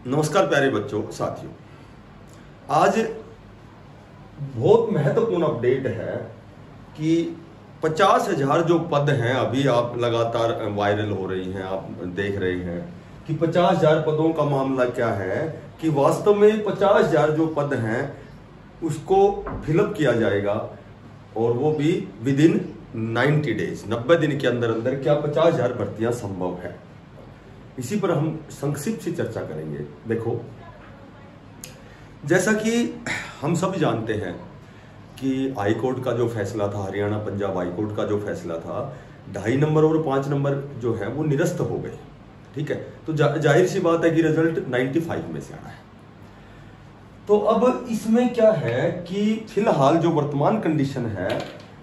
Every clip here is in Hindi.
नमस्कार प्यारे बच्चों साथियों, आज बहुत महत्वपूर्ण अपडेट है कि 50,000 जो पद हैं, अभी आप लगातार वायरल हो रही हैं, आप देख रहे हैं कि 50,000 पदों का मामला क्या है कि वास्तव में 50,000 जो पद हैं उसको फिलअप किया जाएगा और वो भी विद इन 90 डेज, 90 दिन के अंदर अंदर क्या 50,000 भर्तियां संभव है। इसी पर हम संक्षिप्त से चर्चा करेंगे। देखो, जैसा कि हम सब जानते हैं कि हाई कोर्ट का जो फैसला था, हरियाणा पंजाब हाई कोर्ट का जो फैसला था, 2.5 नंबर और 5 नंबर जो है वो निरस्त हो गए। ठीक है, तो जाहिर सी बात है कि रिजल्ट 95 में से आना है। तो अब इसमें क्या है कि फिलहाल जो वर्तमान कंडीशन है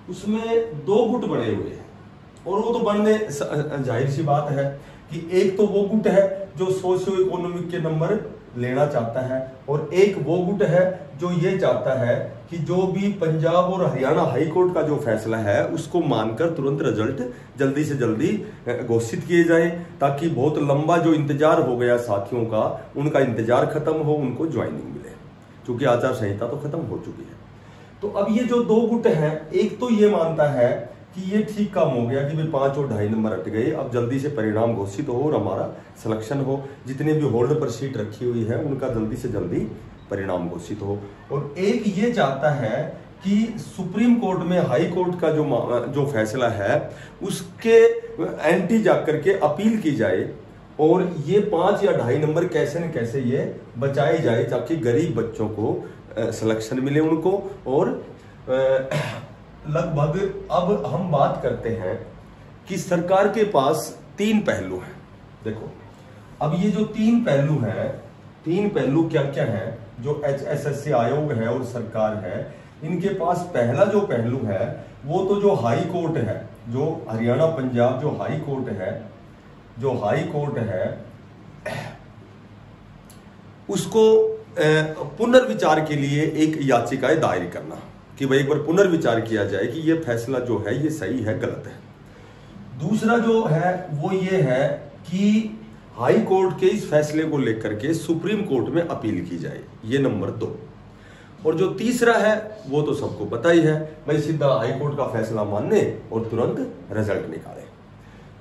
उसमें 2 गुट बने हुए हैं और वो तो बनने जाहिर सी बात है कि एक तो वो गुट है जो सोशियो इकोनॉमिक के नंबर लेना चाहता है और एक वो गुट है जो ये चाहता है कि जो भी पंजाब और हरियाणा हाई कोर्ट का जो फैसला है उसको मानकर तुरंत रिजल्ट जल्दी से जल्दी घोषित किए जाए, ताकि बहुत लंबा जो इंतजार हो गया साथियों का, उनका इंतजार खत्म हो, उनको ज्वाइनिंग मिले, क्योंकि आचार संहिता तो खत्म हो चुकी है। तो अब ये जो 2 गुट हैं, एक तो ये मानता है कि ये ठीक काम हो गया कि भाई 5 और 2.5 नंबर हट गए, अब जल्दी से परिणाम घोषित हो और हमारा सिलेक्शन हो, जितने भी होल्ड पर सीट रखी हुई है उनका जल्दी से जल्दी परिणाम घोषित हो। और एक ये चाहता है कि सुप्रीम कोर्ट में हाई कोर्ट का जो फैसला है उसके एंटी जाकर के अपील की जाए और ये 5 या 2.5 नंबर कैसे न कैसे ये बचाए जाए, ताकि गरीब बच्चों को सिलेक्शन मिले उनको। और लगभग अब हम बात करते हैं कि सरकार के पास 3 पहलू हैं। देखो, अब ये जो 3 पहलू हैं, 3 पहलू क्या क्या हैं जो HSSC आयोग है और सरकार है, इनके पास पहला जो पहलू है वो तो जो हाई कोर्ट है, जो हरियाणा पंजाब जो हाई कोर्ट है उसको पुनर्विचार के लिए एक याचिकाएं दायर करना कि भाई एक बार पुनर्विचार किया जाए कि ये फैसला जो है ये सही है गलत है। दूसरा जो है वो ये है कि हाई कोर्ट के इस फैसले को लेकर के सुप्रीम कोर्ट में अपील की जाए, ये नंबर 2। और जो तीसरा है वो तो सबको पता ही है, भाई सीधा हाई कोर्ट का फैसला मानने और तुरंत रिजल्ट निकाले।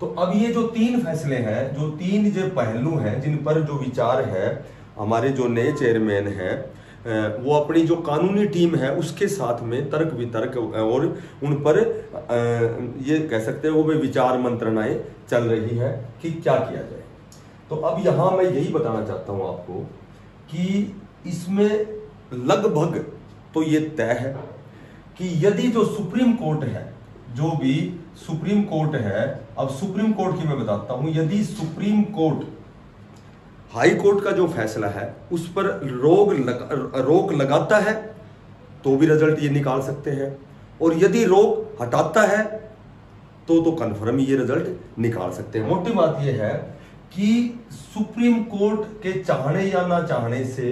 तो अब ये जो 3 फैसले हैं, जो 3 जो पहलू हैं जिन पर जो विचार है, हमारे जो नए चेयरमैन हैं वो अपनी जो कानूनी टीम है उसके साथ में तर्क वितर्क और उन पर ये कह सकते हैं वो विचार मंत्रणाएं चल रही है कि क्या किया जाए। तो अब यहां मैं यही बताना चाहता हूं आपको कि इसमें लगभग तो ये तय है कि यदि जो सुप्रीम कोर्ट है, जो भी सुप्रीम कोर्ट है, अब सुप्रीम कोर्ट की मैं बताता हूं, यदि सुप्रीम कोर्ट हाई कोर्ट का जो फैसला है उस पर रोक लगाता है तो भी रिजल्ट ये निकाल सकते हैं, और यदि रोक हटाता है तो कंफर्म ये रिजल्ट निकाल सकते हैं। मोटी बात ये है कि सुप्रीम कोर्ट के चाहने या ना चाहने से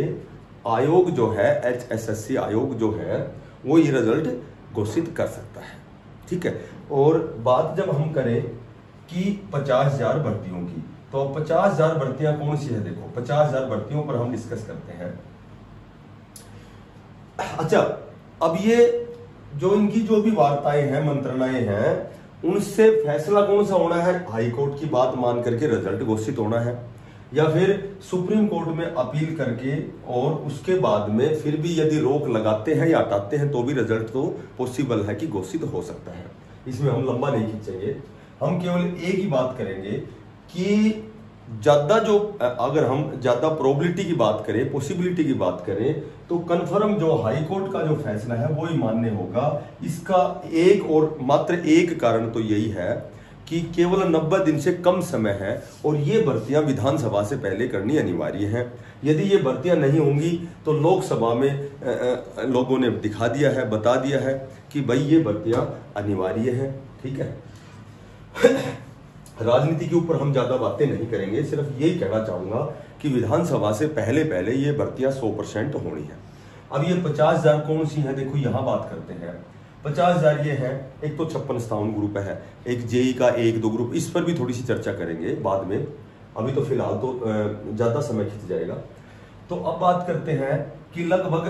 आयोग जो है, HSSC आयोग जो है, वो ये रिजल्ट घोषित कर सकता है। ठीक है, और बात जब हम करें कि 50,000 भर्तियों की, तो 50,000 भर्तियां कौन सी है? देखो, 50,000 भर्तियों पर हम डिस्कस करते हैं। अच्छा, अब ये जो इनकी जो भी वार्ताएं हैं, मंत्रणाएं हैं, उनसे फैसला कौन सा होना है? हाई कोर्ट की बात मान करके रिजल्ट घोषित होना है, या फिर सुप्रीम कोर्ट में अपील करके और उसके बाद में फिर भी यदि रोक लगाते हैं या हटाते हैं तो भी रिजल्ट तो पॉसिबल है कि घोषित हो सकता है। इसमें हम लंबा नहीं खींचेंगे, हम केवल एक ही बात करेंगे कि ज्यादा जो, अगर हम ज्यादा प्रोबेबिलिटी की बात करें, पॉसिबिलिटी की बात करें, तो कंफर्म जो हाई कोर्ट का जो फैसला है वो ही मान्य होगा। इसका एक और मात्र एक कारण तो यही है कि केवल 90 दिन से कम समय है और ये भर्तियां विधानसभा से पहले करनी अनिवार्य है। यदि ये भर्तियां नहीं होंगी तो लोकसभा में लोगों ने दिखा दिया है, बता दिया है कि भाई ये भर्तियां अनिवार्य है। ठीक है, राजनीति के ऊपर हम ज्यादा बातें नहीं करेंगे, सिर्फ यही कहना चाहूंगा कि विधानसभा से पहले पहले ये भर्तियां 100% होनी है। अब ये 50,000 कौन सी है? देखो, यहां बात करते हैं 50,000 ये है। एक तो 56 ग्रुप है, एक जेई का 1-2 ग्रुप, इस पर भी थोड़ी सी चर्चा करेंगे बाद में, अभी तो फिलहाल तो ज्यादा समय खिंच जाएगा। तो अब बात करते हैं कि लगभग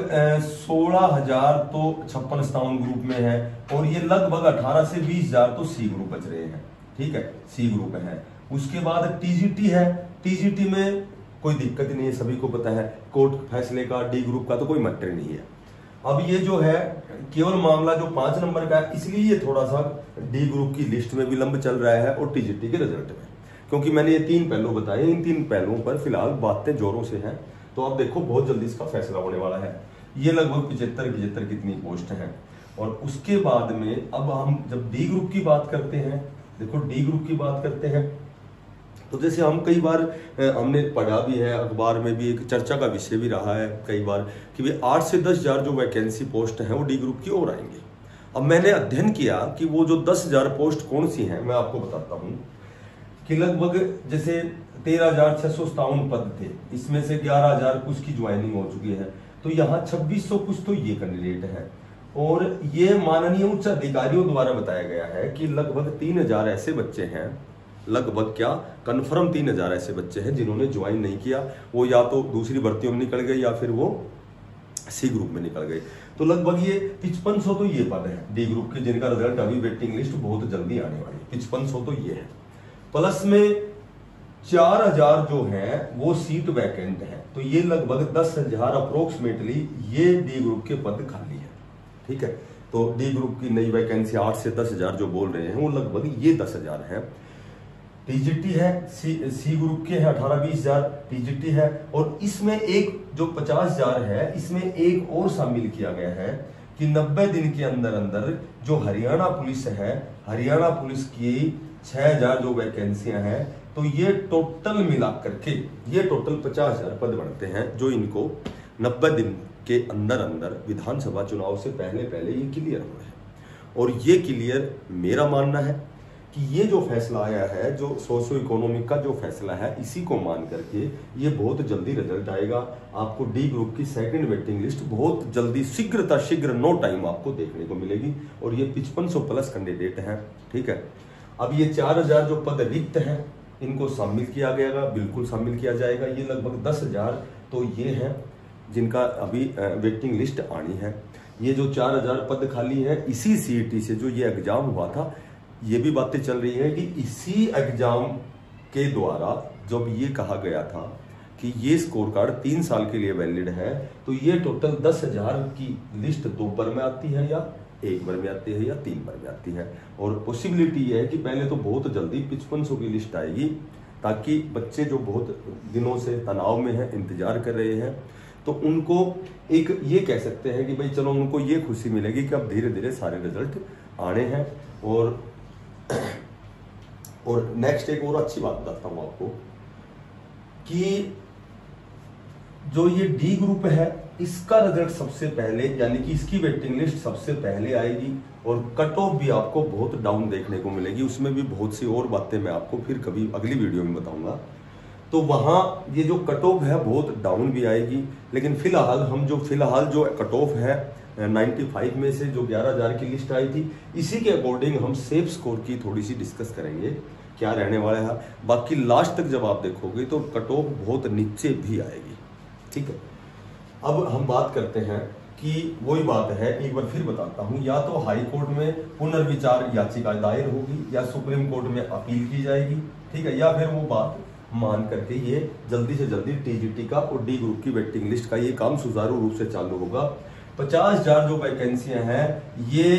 16,000 तो 56-57 ग्रुप में है, और ये लगभग 18 से 20,000 तो सी ग्रुप बच रहे हैं। ठीक है, सी ग्रुप है। उसके बाद टीजीटी है, टीजीटी में कोई दिक्कत नहीं है, सभी को पता है कोर्ट फैसले का, डी ग्रुप का तो कोई मैटर नहीं है। अब ये जो है केवल मामला जो 5 नंबर का है, इसलिए ये थोड़ा सा डी ग्रुप की लिस्ट में विलंब चल रहा है और टीजीटी के रिजल्ट में, क्योंकि मैंने ये 3 पहलू बताए, इन 3 पहलुओं पर फिलहाल बातें जोरों से हैं। तो अब देखो बहुत जल्दी इसका फैसला होने वाला है। ये लगभग 75 कितनी पोस्ट है। और उसके बाद में अब हम जब डी ग्रुप की बात करते हैं, देखो डी ग्रुप की बात करते हैं तो जैसे हम कई बार हमने पढ़ा भी है, अखबार में भी एक चर्चा का विषय भी रहा है कई बार कि भाई 8 से 10,000 जो वैकेंसी पोस्ट हैं वो डी ग्रुप की ओर आएंगे। अब मैंने अध्ययन किया कि वो जो 10,000 पोस्ट कौन सी हैं, मैं आपको बताता हूं कि लगभग जैसे 13,657 पद थे, इसमें से 11,000 कुछ की ज्वाइनिंग हो चुकी है, तो यहाँ 2600 कुछ तो ये कैंडिडेट है। और ये माननीय उच्च अधिकारियों द्वारा बताया गया है कि लगभग 3,000 ऐसे बच्चे हैं, लगभग क्या कन्फर्म 3,000 ऐसे बच्चे हैं जिन्होंने ज्वाइन नहीं किया, वो या तो दूसरी भर्तियों में निकल गए या फिर वो सी ग्रुप में निकल गए। तो लगभग ये 5500 तो ये पद है डी ग्रुप के, जिनका रिजल्ट अभी वेटिंग लिस्ट बहुत जल्दी आने वाली है। 5500 तो ये है, प्लस में 4,000 जो है वो सीट वैकेंट है, तो ये लगभग 10,000 अप्रोक्सीमेटली ये डी ग्रुप के पद खाली है। ठीक है, तो डी ग्रुप की नई वैकेंसी 8 से 10,000 जो बोल रहे हैं वो लगभग ये 10,000 है। टीजीटी है, सी ग्रुप के है 18-20,000 टीजीटी है, और इसमें एक जो 50,000 है इसमें एक और शामिल किया गया है कि 90 दिन के अंदर अंदर जो हरियाणा पुलिस है, हरियाणा पुलिस की 6,000 जो वैकेंसियां हैं, तो ये टोटल मिलाकर के ये टोटल 50,000 पद बनते हैं जो इनको 90 दिन के अंदर अंदर विधानसभा चुनाव से पहले पहले ये क्लियर हुए हैं। और ये क्लियर मेरा मानना है कि ये जो फैसला आया है, जो सोशो इकोनॉमिक का जो फैसला है, इसी को मान करके ये बहुत जल्दी रिजल्ट आएगा। आपको डी ग्रुप की सेकंड वेटिंग लिस्ट बहुत जल्दी शीघ्र नो टाइम आपको देखने को मिलेगी, और ये 5500 प्लस कैंडिडेट हैं। ठीक है, अब ये 4,000 जो पद रिक्त हैं इनको शामिल किया गया, बिल्कुल शामिल किया जाएगा। ये लगभग 10,000 तो ये हैं जिनका अभी वेटिंग लिस्ट आनी है। ये जो 4,000 पद खाली है, इसी सीईटी से जो ये एग्जाम हुआ था, ये भी बातें चल रही है कि इसी एग्जाम के द्वारा जब ये कहा गया था कि ये स्कोर कार्ड 3 साल के लिए वैलिड है, तो ये टोटल 10,000 की लिस्ट 2 बार में आती है या 1 बार में आती है या 3 बार में आती है। और पॉसिबिलिटी ये है कि पहले तो बहुत जल्दी 5500 की लिस्ट आएगी, ताकि बच्चे जो बहुत दिनों से तनाव में हैं, इंतजार कर रहे हैं, तो उनको एक ये कह सकते हैं कि भाई चलो उनको ये खुशी मिलेगी कि अब धीरे धीरे सारे रिजल्ट आने हैं। और नेक्स्ट एक और अच्छी बात बताता हूं आपको कि जो ये डी ग्रुप है इसका रिजल्ट सबसे पहले, यानी कि इसकी वेटिंग लिस्ट सबसे पहले आएगी, और कट ऑफ भी आपको बहुत डाउन देखने को मिलेगी। उसमें भी बहुत सी और बातें मैं आपको फिर कभी अगली वीडियो में बताऊंगा। तो वहां ये जो कट ऑफ है बहुत डाउन भी आएगी, लेकिन फिलहाल जो कट ऑफ है 95 में से जो 11,000 की लिस्ट आई थी, इसी के अकॉर्डिंग हम सेफ स्कोर की थोड़ी सी डिस्कस करेंगे क्या रहने वाला है। बाकी लास्ट तक जब आप देखोगे तो कट ऑफ बहुत नीचे भी आएगी। ठीक है, अब हम बात करते हैं कि वही बात है, एक बार फिर बताता हूं, या तो हाई कोर्ट में पुनर्विचार याचिका दायर होगी या सुप्रीम कोर्ट में अपील की जाएगी। ठीक है, या फिर वो बात मान करके ये जल्दी से जल्दी टीजीटी का और डी ग्रुप की वेटिंग लिस्ट का ये काम सुचारू रूप से चालू होगा। 50,000 जो वैकेंसियां हैं ये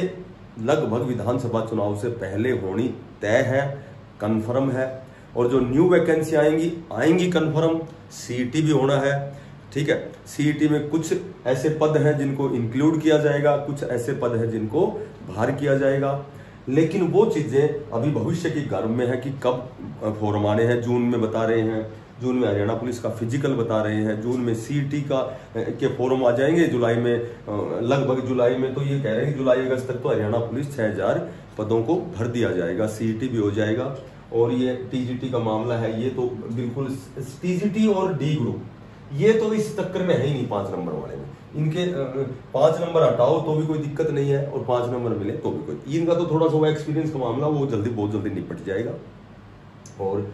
लगभग विधानसभा चुनाव से पहले होनी तय है, कंफर्म है। और जो न्यू वैकेंसी आएंगी कंफर्म, सीईटी भी होना है। ठीक है, सीईटी में कुछ ऐसे पद हैं जिनको इंक्लूड किया जाएगा, कुछ ऐसे पद हैं जिनको बाहर किया जाएगा। लेकिन वो चीजें अभी भविष्य की गर्भ में है कि कब फॉर्म आने हैं। जून में बता रहे हैं, जून में हरियाणा पुलिस का फिजिकल बता रहे हैं, जून में सीईटी के फॉर्म आ जाएंगे, जुलाई में लगभग जुलाई में तो ये कह रहे हैं कि जुलाई अगस्त तक तो हरियाणा पुलिस 6,000 पदों को भर दिया जाएगा, सीईटी भी हो जाएगा। और ये टीजीटी का मामला है, ये तो बिल्कुल टीजीटी और डी ग्रुप ये तो इस चक्कर में है ही नहीं 5 नंबर वाले में। इनके 5 नंबर हटाओ तो भी कोई दिक्कत नहीं है, और 5 नंबर मिले तो भी कोई, इनका तो थोड़ा सा एक्सपीरियंस का मामला वो बहुत जल्दी निपट जाएगा। और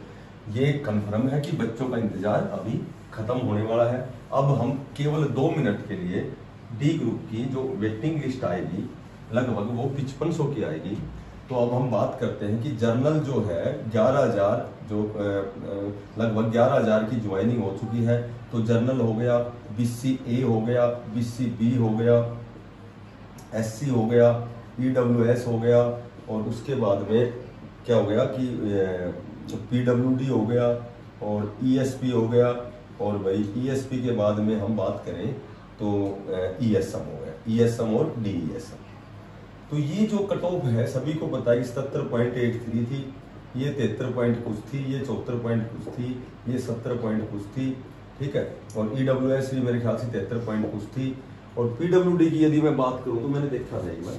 ये कंफर्म है कि बच्चों का इंतजार अभी खत्म होने वाला है। अब हम केवल 2 मिनट के लिए डी ग्रुप की जो वेटिंग लिस्ट आएगी लगभग वो 5500 की आएगी। तो अब हम बात करते हैं कि जर्नल जो है 11,000 जो लगभग 11,000 की ज्वाइनिंग हो चुकी है। तो जर्नल हो गया, BCA हो गया, BCB हो गया, SC हो गया, EWS हो गया, और उसके बाद में क्या हो गया कि PWD हो गया और ESP हो गया, और भाई ESP के बाद में हम बात करें तो ESM हो गया, ESM और DESM। तो ये जो कट ऑफ है सभी को पता है 77.83 थी, ये 73 पॉइंट कुछ थी, ये 74 पॉइंट कुछ थी, ये 70 पॉइंट कुछ थी, ठीक है। और EWS भी मेरे ख्याल से 73 पॉइंट कुछ थी। और PWD की यदि मैं बात करूं तो मैंने देखा था एक बार,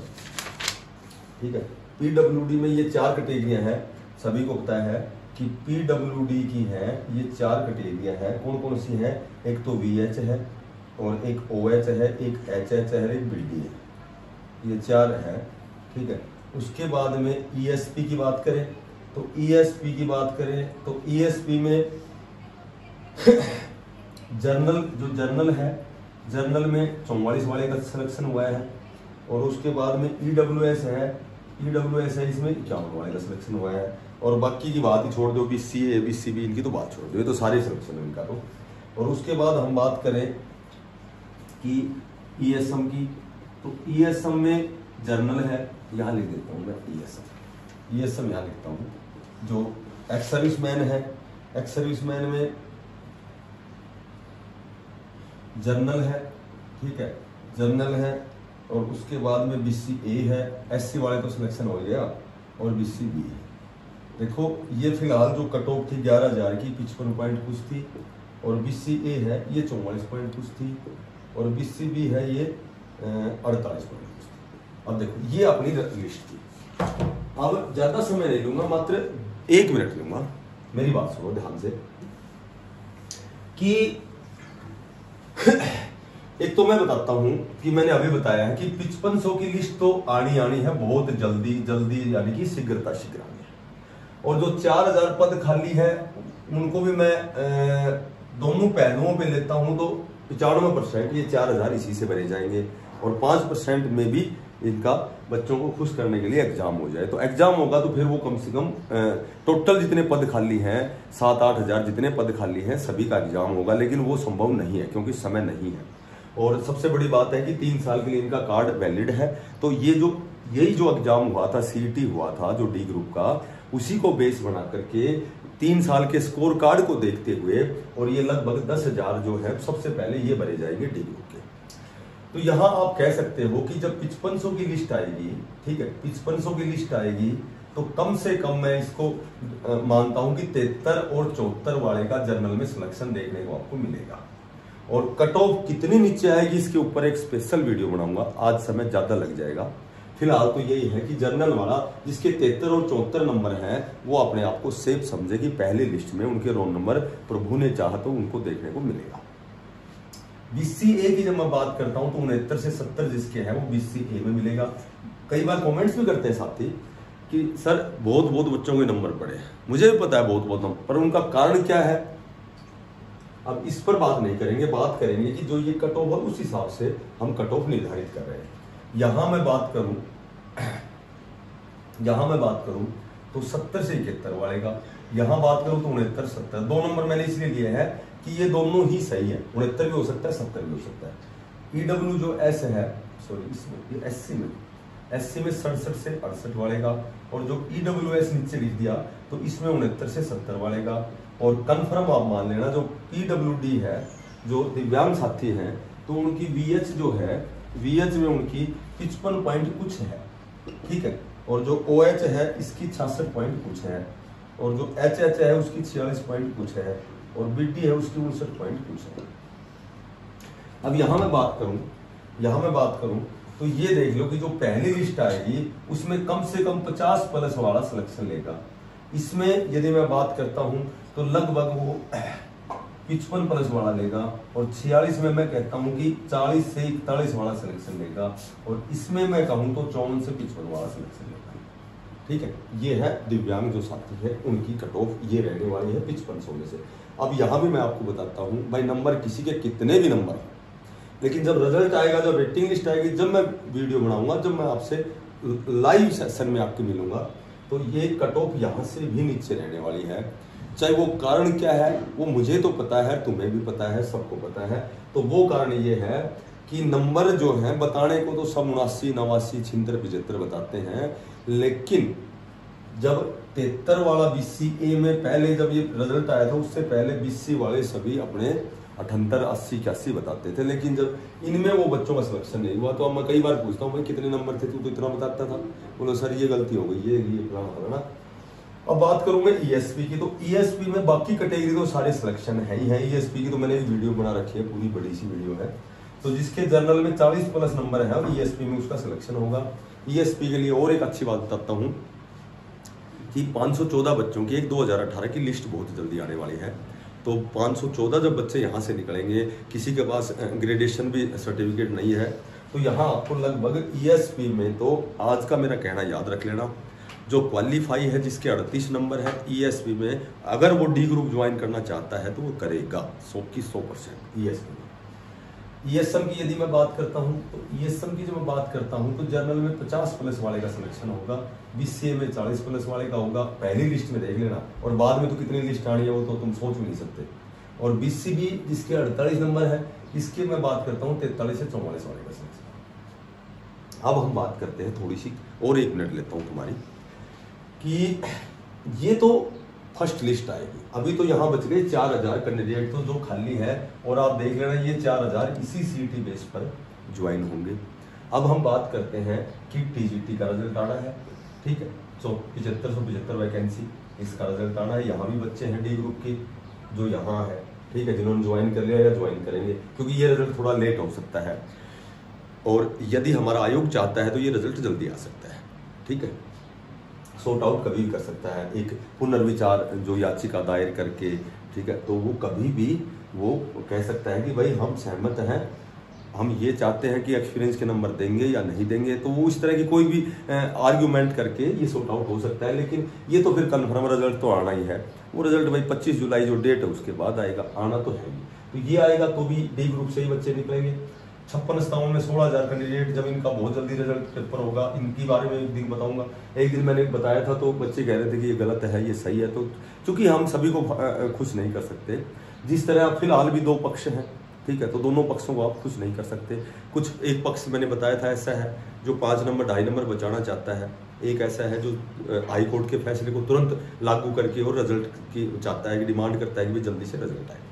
ठीक है। PWD में ये 4 कैटेगरियां हैं, सभी को पता है कि PWD की है ये 4 कैटेगरियां हैं। कौन कौन सी हैं? एक तो VH है, और एक OH है, एक HH है, एक BD है, ये 4 है, ठीक है। उसके बाद में ESP की बात करें तो ESP की बात करें तो ESP में जर्नल जो जर्नल है, जर्नल में 44 वाले का सिलेक्शन हुआ है। और उसके बाद में EWS है, इसमें 51 वाले का सिलेक्शन हुआ है। और बाकी की बात ही छोड़ दो, BCA BCB इनकी तो बात छोड़ दो, ये तो सारे सिलेक्शन है इनका। तो और उसके बाद हम बात करें कि ESM की, तो ESM में जर्नल है, यहाँ लिख देता हूँ मैं ESM यहाँ लिखता हूँ। जो एक्स सर्विसमैन है, एक्स सर्विसमैन में जर्नल है, ठीक है, जर्नल है। और उसके बाद में BCA है, SC वाले तो सिलेक्शन हो गया, और BCB है। देखो ये फिलहाल जो कट ऑफ थी 11,000 की 55 पॉइंट कुछ थी, और BCA है ये 44 पॉइंट कुछ थी, और BCB है ये 48 पॉइंट कुछ थी। अब देखो ये अपनी लिस्ट थी। अब ज्यादा समय नहीं लूंगा, मात्र 1 मिनट लूंगा, मेरी बात सुनो ध्यान से। कि एक तो मैं बताता हूं कि मैंने अभी बताया है कि 5500 की लिस्ट तो आनी है बहुत जल्दी, यानी कि शीघ्रता शीघ्र आनी है। और जो 4,000 पद खाली है उनको भी मैं दोनों पहलुओं पे लेता हूं, तो 95% ये 4,000 इसी से भरे जाएंगे, और 5% में भी इनका बच्चों को खुश करने के लिए एग्जाम हो जाए। तो एग्जाम होगा तो फिर वो कम से कम टोटल जितने पद खाली हैं 7-8 हजार जितने पद खाली हैं सभी का एग्जाम होगा, लेकिन वो संभव नहीं है क्योंकि समय नहीं है। और सबसे बड़ी बात है कि 3 साल के लिए इनका कार्ड वैलिड है। तो यही जो एग्जाम हुआ था, CET हुआ था जो डी ग्रुप का, उसी को बेस बना करके 3 साल के स्कोर कार्ड को देखते हुए, और ये लगभग 10,000 जो है सबसे पहले ये भरे जाएंगे डी ग्रुप के। तो यहां आप कह सकते हो कि जब 5500 की लिस्ट आएगी, ठीक है, 5500 की लिस्ट आएगी, तो कम से कम मैं इसको मानता हूं कि 73 और 74 वाले का जर्नल में सिलेक्शन देखने को आपको मिलेगा। और कट ऑफ कितनी नीचे आएगी इसके ऊपर एक स्पेशल वीडियो बनाऊंगा, आज समय ज्यादा लग जाएगा। फिलहाल तो यही है कि जर्नल वाला जिसके 73 और 74 नंबर हैं वो अपने आप को सेफ समझे कि पहली लिस्ट में उनके रोल नंबर प्रभु ने चाहा तो उनको देखने को मिलेगा। BCA की जब मैं बात करता हूं तो 69 से 70 जिसके हैं वो BCA में मिलेगा। कई बार कमेंट्स भी करते हैं साथी कि सर बहुत बच्चों के नंबर पड़े हैं, मुझे भी पता है बहुत नंबर, पर उनका कारण क्या है अब इस पर बात नहीं करेंगे, बात करेंगे कि जो ये कट ऑफ है उस हिसाब से हम कट ऑफ निर्धारित कर रहे हैं। यहां मैं बात करूं तो 70 से 71 वाले का, यहां बात करूं तो 69 70, 2 नंबर मैंने इसलिए लिए हैं कि ये दोनों ही सही है, 69 भी हो सकता है 70 भी हो सकता है। EW जो S है, सॉरी इसमें ये SC में 67 से 68 वाले का, और जो EWS नीचे लिख दिया तो इसमें 69 से 70 वाले का। और कंफर्म आप मान लेना जो PWD है, जो दिव्यांग साथी हैं, तो उनकी VH जो है, VH में उनकी 55 पॉइंट कुछ है, ठीक है। और जो OH है इसकी 66 पॉइंट कुछ है, और जो HH है उसकी 46 पॉइंट कुछ है, और BD है उसकी 59 पॉइंट कुछ है। अब यहां मैं बात करूं तो ये देख लो कि जो पहली लिस्ट आएगी उसमें कम से कम 50 प्लस वाला सिलेक्शन लेगा। इसमें यदि मैं बात करता हूं तो लगभग वो 55 प्लस वाला लेगा, और 46 में मैं कहता हूं कि 40 से 41 वाला सिलेक्शन लेगा, और इसमें मैं कहूं तो 54 से 55 वाला सिलेक्शन लेगा, ठीक है। ये है दिव्यांग जो साथी है उनकी कट ऑफ ये रहने वाली है 5500 में से। अब यहाँ भी मैं आपको बताता हूँ भाई, नंबर किसी के कितने भी नंबर हैं, लेकिन जब रिजल्ट आएगा, जब वेटिंग लिस्ट आएगी, जब मैं वीडियो बनाऊंगा, जब मैं आपसे लाइव सेशन में आपके मिलूंगा, तो ये कट ऑफ यहाँ से भी नीचे रहने वाली है। चाहे वो कारण क्या है वो मुझे तो पता है, तुम्हें भी पता है, सबको पता है। तो वो कारण ये है कि नंबर जो है बताने को तो सब 79, 89, 76, 75 बताते हैं, लेकिन जब 73 वाला BCA में पहले जब ये रिजल्ट आया था, उससे पहले BC वाले सभी अपने 78, 80, 81 बताते थे। लेकिन जब इनमें वो बच्चों का सिलेक्शन नहीं हुआ, तो अब मैं कई बार पूछता हूँ भाई कितने नंबर थे, तू तो इतना बताता था। बोलो सर ये गलती हो गई, ये फलाना। अब बात करूंगा ESP की, तो ESP में बाकी कैटेगरी तो सारे सिलेक्शन है ही है। ESP की तो मैंने एक वीडियो बना रखी है, पूरी बड़ी सी वीडियो है। तो जिसके जनरल में 40+ नंबर है, अब ESP में उसका सिलेक्शन होगा। ESP के लिए और एक अच्छी बात बताता हूँ कि 514 बच्चों की एक 2018 की लिस्ट बहुत जल्दी आने वाली है। तो 514 जब बच्चे यहाँ से निकलेंगे, किसी के पास ग्रेजुएशन भी सर्टिफिकेट नहीं है, तो यहाँ आपको लगभग ESP में, तो आज का मेरा कहना याद रख लेना, जो क्वालिफाई है जिसके 38 नंबर है ESP में, अगर वो D ग्रुप ज्वाइन करना चाहता है तो वो करेगा 100% ESP में। ESM की यदि मैं बात करता हूँ, तो ESM की जो मैं बात करता हूँ, तो जनरल में 50+ वाले का सिलेक्शन होगा, BCA में 40+ वाले का होगा। पहली लिस्ट में देख लेना, और बाद में तो कितनी लिस्ट आनी है वो तो तुम सोच भी नहीं सकते। और BCB जिसके 48 नंबर है, इसकी मैं बात करता हूँ 43 से 44 वाले का सिलेक्शन। अब हम बात करते हैं थोड़ी सी और, 1 मिनट लेता हूँ तुम्हारी, कि ये तो फर्स्ट लिस्ट आएगी। अभी तो यहाँ बच गए 4000 कैंडिडेट तो जो खाली है, और आप देख लेना ये 4000 इसी CET बेस पर ज्वाइन होंगे। अब हम बात करते हैं कि TGT का रिजल्ट आना है, ठीक है। 7575 वैकेंसी इसका रिजल्ट आना है। यहाँ भी बच्चे हैं D ग्रुप की जो यहाँ है, ठीक है, जिन्होंने ज्वाइन कर लिया या ज्वाइन करेंगे, क्योंकि ये रिजल्ट थोड़ा लेट हो सकता है, और यदि हमारा आयोग चाहता है तो ये रिजल्ट जल्दी आ सकता है, ठीक है। सॉर्ट आउट कभी भी कर सकता है, एक पुनर्विचार जो याचिका दायर करके, ठीक है, तो वो कभी भी वो कह सकता है कि भाई हम सहमत हैं, हम ये चाहते हैं कि एक्सपीरियंस के नंबर देंगे या नहीं देंगे। तो वो इस तरह की कोई भी आर्ग्यूमेंट करके ये सॉर्ट आउट हो सकता है। लेकिन ये तो फिर कन्फर्म रिजल्ट तो आना ही है। वो रिजल्ट भाई 25 जुलाई जो डेट है उसके बाद आएगा, आना तो है ही। तो ये आएगा तो भी D ग्रुप से ही बच्चे निकलेंगे। 56-57 में 16,000 कैंडिडेट, जब इनका बहुत जल्दी रिजल्ट पेपर होगा, इनकी बारे में एक दिन बताऊंगा। एक दिन मैंने बताया था तो बच्चे कह रहे थे कि ये गलत है, ये सही है। तो चूंकि हम सभी को खुश नहीं कर सकते, जिस तरह फिलहाल भी 2 पक्ष हैं, ठीक है, तो दोनों पक्षों को आप खुश नहीं कर सकते। कुछ एक पक्ष मैंने बताया था ऐसा है जो 5 नंबर 2.5 नंबर बचाना चाहता है, एक ऐसा है जो हाई कोर्ट के फैसले को तुरंत लागू करके और रिजल्ट की चाहता है, कि डिमांड करता है कि जल्दी से रिजल्ट आए।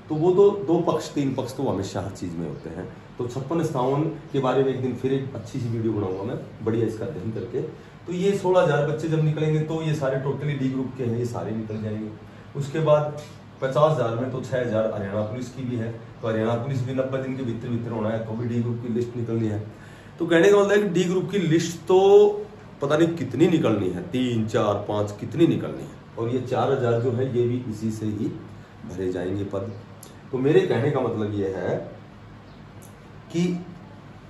तो वो तो 2 पक्ष 3 पक्ष तो हमेशा हर चीज में होते हैं। तो 56-57 के बारे में एक दिन फिर एक अच्छी सी वीडियो बनाऊंगा मैं, बढ़िया इसका अध्ययन करके। तो ये 16,000 बच्चे जब निकलेंगे तो ये सारे टोटली D ग्रुप के हैं, ये सारे निकल जाएंगे। उसके बाद 50,000 में तो 6,000 हरियाणा पुलिस की भी है, तो हरियाणा पुलिस भी 90 दिन के भीतर होना है, तो भी D ग्रुप की लिस्ट निकलनी है। तो कहने का मतलब है कि D ग्रुप की लिस्ट तो पता नहीं कितनी निकलनी है, 3, 4, 5 कितनी निकलनी है, और ये 4,000 जो है ये भी इसी से ही भरे जाएंगे पद। तो मेरे कहने का मतलब ये है कि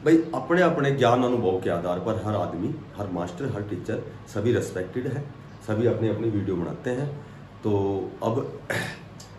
भाई अपने अपने ज्ञान अनुभव के आधार पर हर आदमी, हर मास्टर, हर टीचर सभी रेस्पेक्टेड है, सभी अपने अपनी वीडियो बनाते हैं। तो अब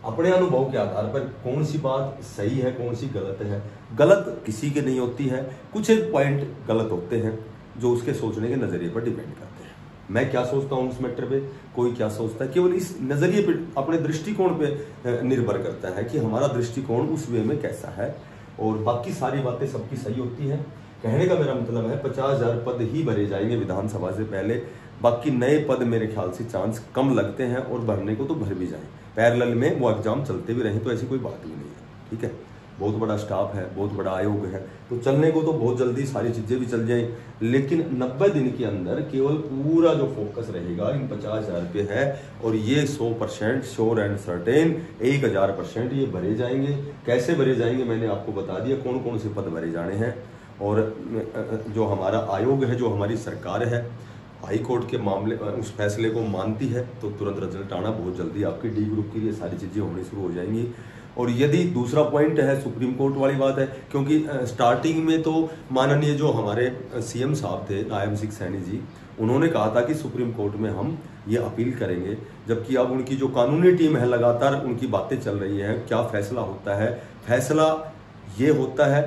अपने अनुभव के आधार पर कौन सी बात सही है, कौन सी गलत है, गलत किसी के नहीं होती है। कुछ एक पॉइंट गलत होते हैं जो उसके सोचने के नजरिए पर डिपेंड करते हैं। मैं क्या सोचता हूँ उस मैटर पे, कोई क्या सोचता है, केवल इस नजरिए पे, अपने दृष्टिकोण पे निर्भर करता है कि हमारा दृष्टिकोण उस वे में कैसा है, और बाकी सारी बातें सबकी सही होती हैं। कहने का मेरा मतलब है 50,000 पद ही भरे जाएंगे विधानसभा से पहले, बाकी नए पद मेरे ख्याल से चांस कम लगते हैं, और भरने को तो भर भी जाए, पैरेलल में वो एग्जाम चलते भी रहें तो ऐसी कोई बात भी नहीं है, ठीक है। बहुत बड़ा स्टाफ है, बहुत बड़ा आयोग है, तो चलने को तो बहुत जल्दी सारी चीजें भी चल जाएं, लेकिन 90 दिन के अंदर केवल पूरा जो फोकस रहेगा इन 50,000 पे है, और ये 100% श्योर एंड सर्टेन 1000% ये भरे जाएंगे। कैसे भरे जाएंगे मैंने आपको बता दिया, कौन कौन से पद भरे जाने हैं। और जो हमारा आयोग है, जो हमारी सरकार है, हाई कोर्ट के मामले उस फैसले को मानती है, तो तुरंत रिजल्ट आना बहुत जल्दी आपकी D ग्रुप के लिए सारी चीजें होनी शुरू हो जाएंगी। और यदि दूसरा पॉइंट है सुप्रीम कोर्ट वाली बात है, क्योंकि स्टार्टिंग में तो माननीय जो हमारे CM साहब थे नायब सिंह सैनी जी, उन्होंने कहा था कि सुप्रीम कोर्ट में हम ये अपील करेंगे, जबकि अब उनकी जो कानूनी टीम है लगातार उनकी बातें चल रही हैं। क्या फैसला होता है? फैसला ये होता है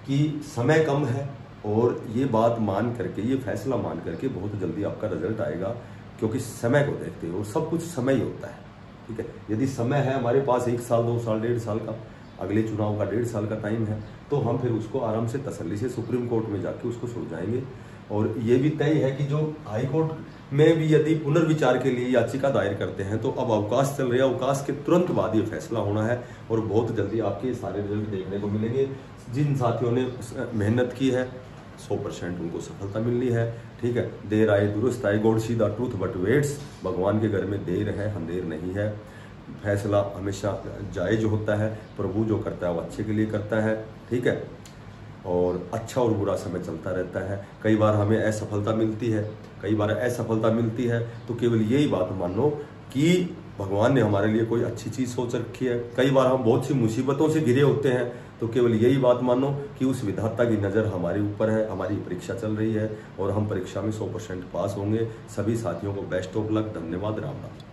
कि समय कम है और ये बात मान करके, ये फैसला मान करके बहुत जल्दी आपका रिजल्ट आएगा, क्योंकि समय को देखते हो सब कुछ समय ही होता है। ठीक है, यदि समय है हमारे पास 1 साल 2 साल 1.5 साल का, अगले चुनाव का 1.5 साल का टाइम है, तो हम फिर उसको आराम से तसल्ली से सुप्रीम कोर्ट में जाके उसको सुलझाएंगे। और ये भी तय है कि जो हाई कोर्ट में भी यदि पुनर्विचार के लिए याचिका दायर करते हैं तो अब अवकाश चल रहा है, अवकाश के तुरंत बाद ये फैसला होना है और बहुत जल्दी आपके सारे रिजल्ट देखने को मिलेंगे। जिन साथियों ने मेहनत की है 100% उनको सफलता मिलनी है। ठीक है, देर आए दुरुस्त आए, God see the truth but weights. भगवान के घर में देर है, अंधेर नहीं है। फैसला हमेशा जायज होता है, प्रभु जो करता है वो अच्छे के लिए करता है। ठीक है, और अच्छा और बुरा समय चलता रहता है। कई बार हमें असफलता मिलती है, कई बार असफलता मिलती है, तो केवल यही बात मान लो कि भगवान ने हमारे लिए कोई अच्छी चीज़ सोच रखी है। कई बार हम बहुत सी मुसीबतों से घिरे होते हैं, तो केवल यही बात मानो कि उस विधाता की नज़र हमारे ऊपर है, हमारी परीक्षा चल रही है और हम परीक्षा में 100% पास होंगे। सभी साथियों को बेस्ट ऑफ लक। धन्यवाद। राम राम।